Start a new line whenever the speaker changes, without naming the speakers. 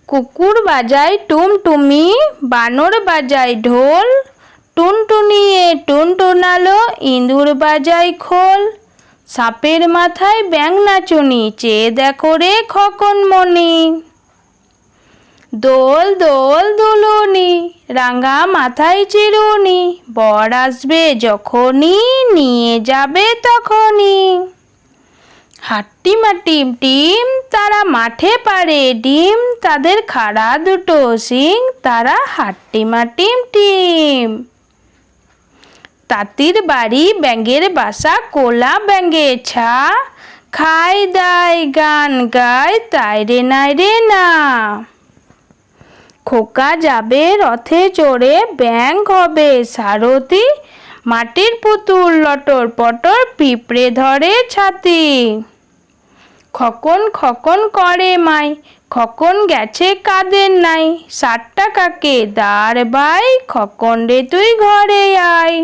কুকুর বাজায় টুমটুমি, বানর বাজায় ঢোল, টুনটুনিয়ে টুনটুনালো, ইঁদুর বাজায় খোল। সাপের মাথায় ব্যাঙ নাচুনি, চেয়ে দেখো রে খোকনমণি। দোল দোল দুলুনি, রাঙা মাথায় চিরুনি, বর আসবে যখনই, নিয়ে যাবে তখনই। হাট্টিমা টিম টিম, তারা মাঠে পাড়ে ডিম, তাদের খাড়া দুটো শিং, তারা হাট্টিমা টিম টিম। তাঁতির বাড়ি ব্যাঙের বাসা, কোলা ব্যাঙের ছা, খায় দায় গান গায় তাই রে নাই রে না। খোকা যাবে রথে চড়ে, ব্যাঙ হবে সারথি, মাটির পুতুল লটর পটর, পিঁপড়ে ধরে ছাতি। খোকন খোকন করে মাই, খোকন গেছে কাদের নাই, 60 টাকাকে দাঁড় বাই, খোকন রে তুই ঘরে আয়।